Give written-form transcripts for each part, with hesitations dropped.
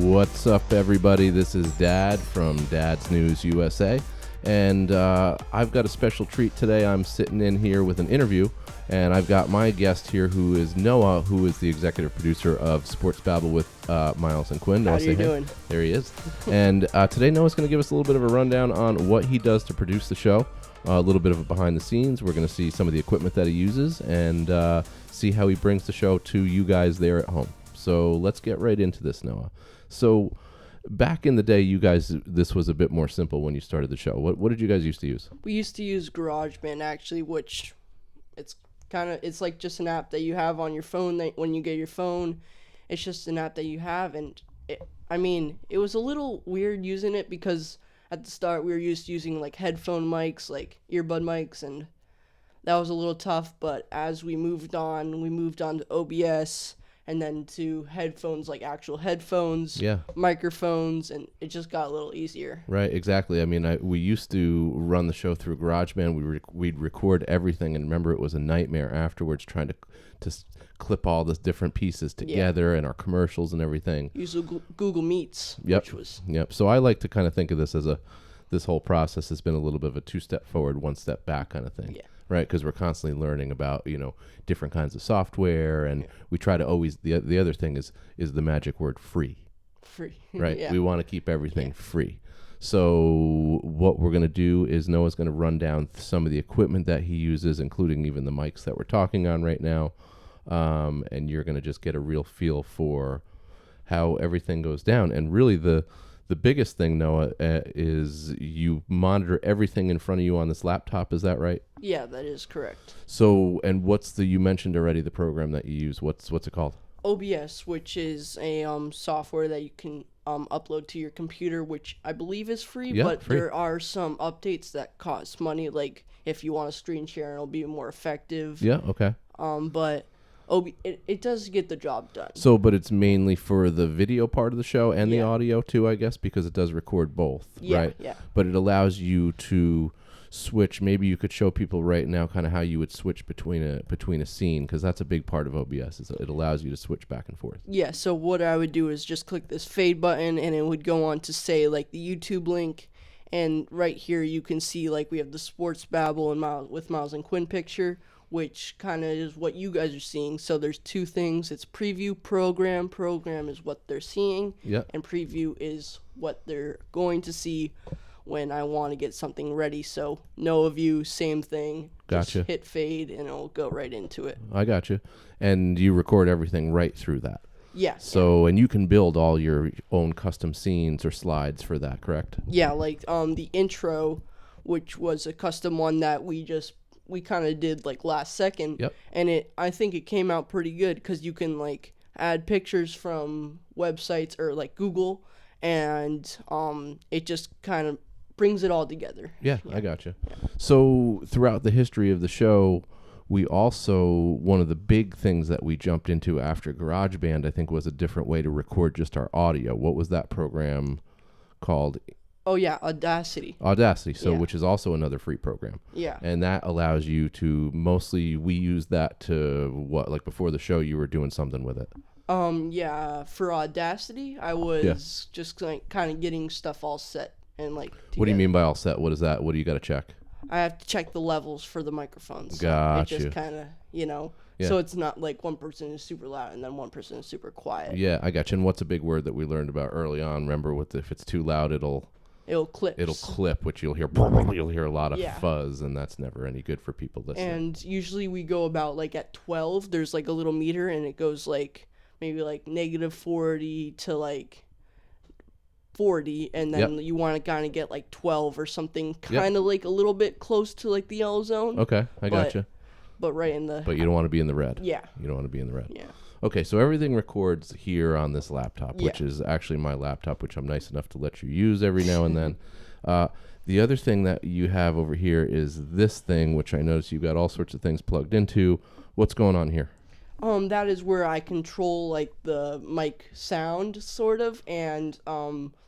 What's up, everybody? This is Dad from Dad's News USA, and I've got a special treat today. I'm sitting in here with an interview, and I've got my guest here, who is Noah, who is the executive producer of Sports Babble with Myles and Quinn. Noah, how are you doing? There he is. And today, Noah's going to give us a little bit of a rundown on what he does to produce the show, a little bit of behind the scenes. We're going to see some of the equipment that he uses, and see how he brings the show to you guys there at home. So let's get right into this, Noah. So back in the day, you guys, this was a bit more simple when you started the show. What did you guys used to use? We used to use GarageBand, actually, which it's like just an app that you have on your phone. That when you get your phone, it's just an app that you have. And it was a little weird using it because at the start we were used to using like headphone mics, like earbud mics, and that was a little tough. But as we moved on to OBS, and then to headphones, like actual headphones, microphones, and it just got a little easier. Right, exactly. I mean, we used to run the show through GarageBand. We'd record everything, and remember, it was a nightmare afterwards trying to clip all the different pieces together and our commercials and everything. Use Google Meets. Yep. So I like to kind of think of this as this whole process has been a little bit of a 2-step forward, 1 step back kind of thing. Yeah. Right, because we're constantly learning about, different kinds of software, and we try to always, the other thing is the magic word free. Free. Right? Yeah. We want to keep everything free. So what we're going to do is Noah's going to run down some of the equipment that he uses, including even the mics that we're talking on right now, and you're going to just get a real feel for how everything goes down. And really the biggest thing, Noah, is you monitor everything in front of you on this laptop. Is that right? Yeah, that is correct. So, and you mentioned already the program that you use. What's it called? OBS, which is a software that you can upload to your computer, which I believe is free, but free. There are some updates that cost money, like if you want to screen share, it'll be more effective. Yeah, okay. But it does get the job done. So, but it's mainly for the video part of the show and the audio too, I guess, because it does record both, right? Yeah. But it allows you to switch. Maybe you could show people right now kind of how you would switch between a scene, because that's a big part of OBS. Is it allows you to switch back and forth. Yeah. So what I would do is just click this fade button, and it would go on to say like the YouTube link. And right here you can see like we have the Sports Babble and with Myles and Quinn picture, which kind of is what you guys are seeing. So there's two things. It's preview, program. Program is what they're seeing, and preview is what they're going to see when I want to get something ready. So no view, same thing. Gotcha. Just hit fade, and it'll go right into it. I got you. And you record everything right through that. Yeah. So, and you can build all your own custom scenes or slides for that, correct? Yeah, like the intro, which was a custom one that we kind of did like last second. Yep. And I think it came out pretty good because you can like add pictures from websites or like Google, and it just kind of brings it all together. Yeah. I got you. Yeah. So throughout the history of the show, we also, one of the big things that we jumped into after GarageBand, I think, was a different way to record just our audio. What was that program called? Oh, yeah, Audacity. So which is also another free program. Yeah. And that allows you to, mostly we use that to, like before the show, you were doing something with it. Yeah, for Audacity, I was just like kind of getting stuff all set and like together. What do you mean by all set? What is that? What do you got to check? I have to check the levels for the microphones. Gotcha. It just kind of, so it's not like one person is super loud and then one person is super quiet. Yeah, I got you. And what's a big word that we learned about early on? Remember, if it's too loud, it'll clip. It'll clip, which you'll hear a lot of fuzz, and that's never any good for people listening. And usually we go about like at 12, there's like a little meter, and it goes like maybe like -40 to like 40, and then you want to kind of get like 12 or something, kind of like a little bit close to like the yellow zone. Okay, I got you. But right in the... But you don't want to be in the red. Yeah. You don't want to be in the red. Yeah. Okay, so everything records here on this laptop, which is actually my laptop, which I'm nice enough to let you use every now and then. The other thing that you have over here is this thing, which I notice you've got all sorts of things plugged into. What's going on here? That is where I control like the mic sound sort of, and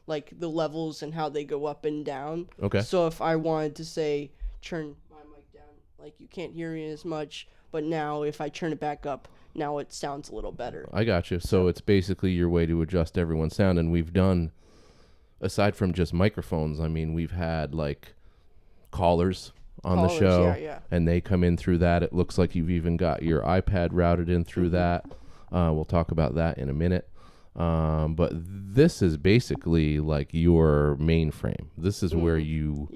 like the levels and how they go up and down. Okay. So if I wanted to say turn my mic down, like you can't hear me as much, but now if I turn it back up, now it sounds a little better. I got you. So it's basically your way to adjust everyone's sound. And we've done, aside from just microphones, I mean, we've had like callers on the show, and they come in through that. It looks like you've even got your iPad routed in through that. We'll talk about that in a minute. But this is basically like your mainframe. This is where you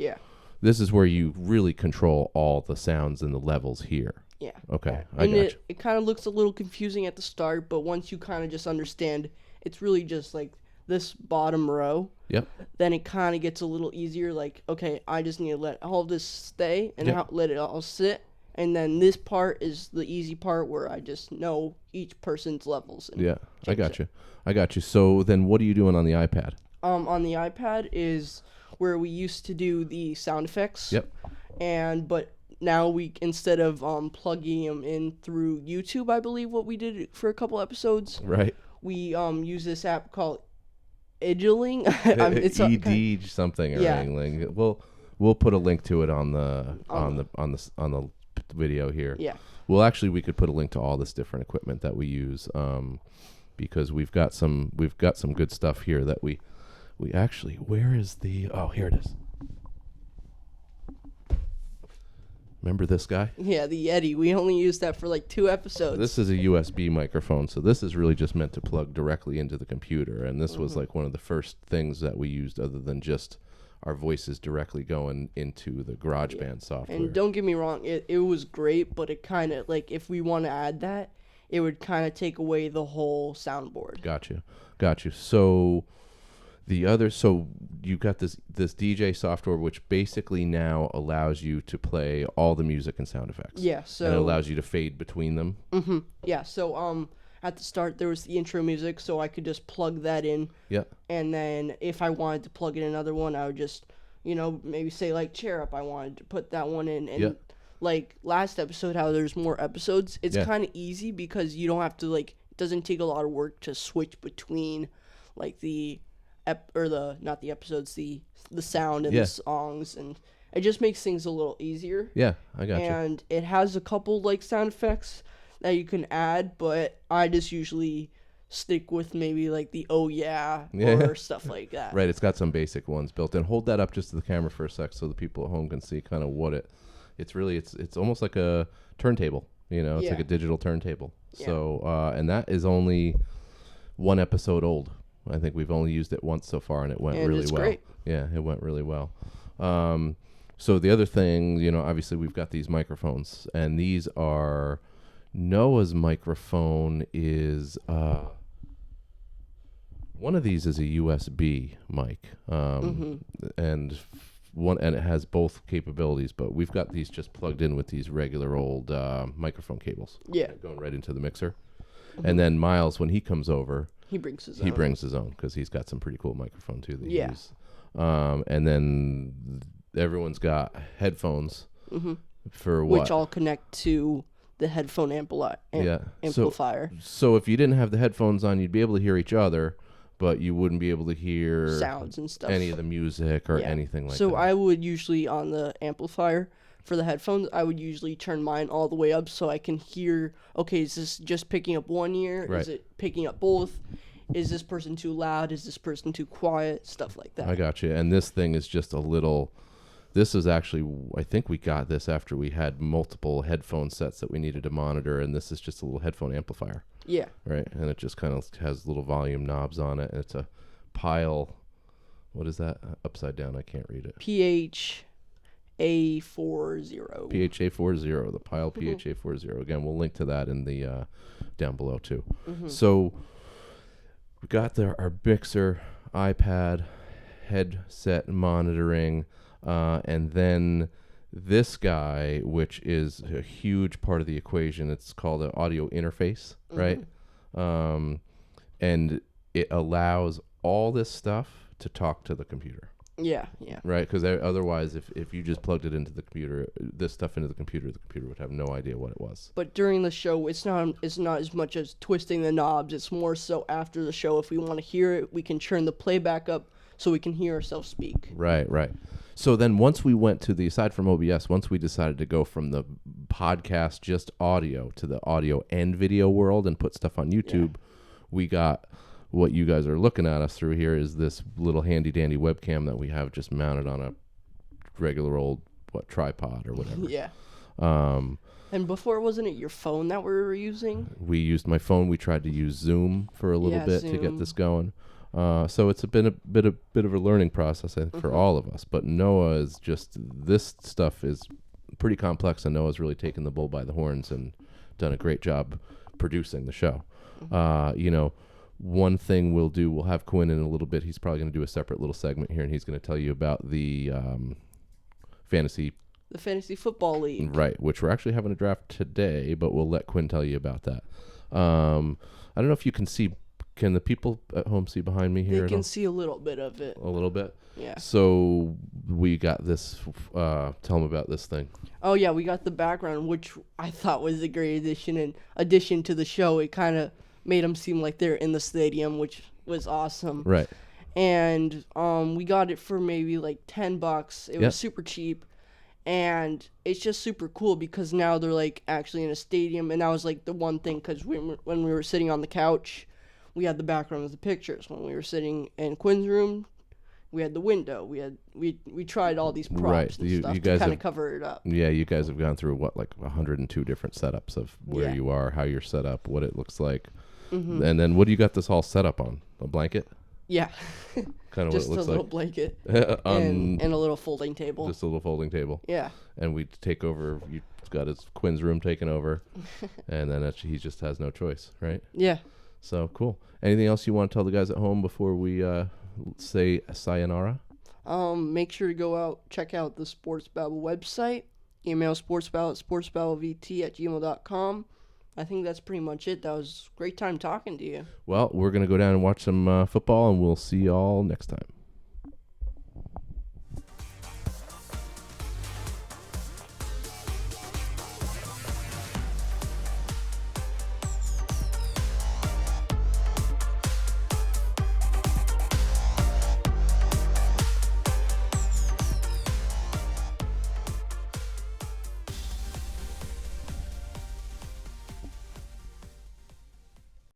this is where you really control all the sounds and the levels here. Yeah. Okay. And it kind of looks a little confusing at the start, but once you kind of just understand, it's really just like this bottom row. Yep. Then it kind of gets a little easier. Like, okay, I just need to let all this stay and let it all sit. And then this part is the easy part where I just know each person's levels. And I got you. I got you. So then what are you doing on the iPad? On the iPad is where we used to do the sound effects. Yep. But now we, instead of plugging them in through YouTube, I believe what we did for a couple episodes. Right. We use this app called Idling. It's ED something or anything. We'll put a link to it on the video here. Yeah. Well, actually, we could put a link to all this different equipment that we use, because we've got some good stuff here that we actually. Where is the? Oh, here it is. Remember this guy? Yeah, the Yeti. We only used that for like 2 episodes. This is a USB microphone, so this is really just meant to plug directly into the computer. And this was like one of the first things that we used, other than just our voices directly going into the GarageBand software. And don't get me wrong, it was great, but it kind of, like, if we want to add that, it would kind of take away the whole soundboard. Got you. So you got this DJ software, which basically now allows you to play all the music and sound effects. Yeah, so... And it allows you to fade between them. Mm-hmm. Yeah, so at the start there was the intro music, so I could just plug that in. Yeah. And then if I wanted to plug in another one, I would just, maybe say like Cheer Up, I wanted to put that one in. And like last episode, how there's more episodes, it's kind of easy because you don't have to, like, it doesn't take a lot of work to switch between like the not the episodes, the sound and the songs, and it just makes things a little easier. Yeah, I got you. And it has a couple like sound effects that you can add, but I just usually stick with maybe like the or stuff like that. Right, it's got some basic ones built in. Hold that up just to the camera for a sec so the people at home can see kind of what it's really it's almost like a turntable, it's like a digital turntable. Yeah. So and that is only 1 episode old. I think we've only used it once so far, and it went really well. Great. Yeah, it went really well. So the other thing, obviously we've got these microphones, and these are Noah's microphone is one of these is a USB mic, and it has both capabilities. But we've got these just plugged in with these regular old microphone cables. Yeah, going right into the mixer. And then Myles, when he comes over, he brings his own because he's got some pretty cool microphone too that he uses. And then everyone's got headphones for which all connect to the headphone amplifier. So if you didn't have the headphones on, you'd be able to hear each other, but you wouldn't be able to hear sounds and stuff, any of the music or anything like that. So I would usually, on the amplifier for the headphones, I would usually turn mine all the way up so I can hear, okay, is this just picking up one ear? Right. Is it picking up both? Is this person too loud? Is this person too quiet? Stuff like that. I got you. And this thing is just a little... This is actually... I think we got this after we had multiple headphone sets that we needed to monitor, and this is just a little headphone amplifier. Yeah. Right? And it just kind of has little volume knobs on it, and it's a Pile... What is that? Upside down. I can't read it. PHA40. PHA40, the Pile PHA40. Again, we'll link to that in the down below too. So we got our mixer, iPad, headset monitoring, and then this guy, which is a huge part of the equation. It's called an audio interface, right? And it allows all this stuff to talk to the computer. Yeah. Right, because otherwise, if you just plugged it into the computer, this stuff into the computer would have no idea what it was. But during the show, it's not as much as twisting the knobs. It's more so after the show. If we want to hear it, we can turn the playback up so we can hear ourselves speak. Right. So then once we went to aside from OBS, once we decided to go from the podcast just audio to the audio and video world and put stuff on YouTube, we got what you guys are looking at us through here is this little handy dandy webcam that we have just mounted on a regular old tripod or whatever. Yeah. And before, wasn't it your phone that we were using? We used my phone. We tried to use Zoom for a little bit to get this going. So it's been a bit of a learning process, I think, for all of us. But Noah is just, this stuff is pretty complex, and Noah's really taken the bull by the horns and done a great job producing the show. One thing we'll have Quinn in a little bit. He's probably going to do a separate little segment here, and he's going to tell you about the fantasy football league. Right, which we're actually having a draft today, but we'll let Quinn tell you about that. I don't know if you can see. Can the people at home see behind me here? They can see a little bit of it. A little bit? Yeah. So we got this. Tell them about this thing. Oh, yeah, we got the background, which I thought was a great addition to the show. It kind of made them seem like they're in the stadium, which was awesome. Right. And we got it for maybe like $10. It was super cheap. And it's just super cool because now they're like actually in a stadium. And that was like the one thing, because when we were sitting on the couch, we had the background of the pictures. When we were sitting in Quinn's room, we had the window. We tried all these props and stuff to kind of cover it up. Yeah, you guys have gone through 102 different setups of where you are, how you're set up, what it looks like. Mm-hmm. And then what do you got this all set up on? A blanket? Yeah. Kind of just what it looks a little like. blanket and a little folding table. Just a little folding table. Yeah. And we take over. You got his Quinn's room taken over, and then he just has no choice, right? Yeah. So cool. Anything else you want to tell the guys at home before we say sayonara? Make sure to go out, check out the Sports Babble website. Email sportsbabble at sportsbabblevt@gmail.com. I think that's pretty much it. That was a great time talking to you. Well, we're going to go down and watch some football, and we'll see y'all next time.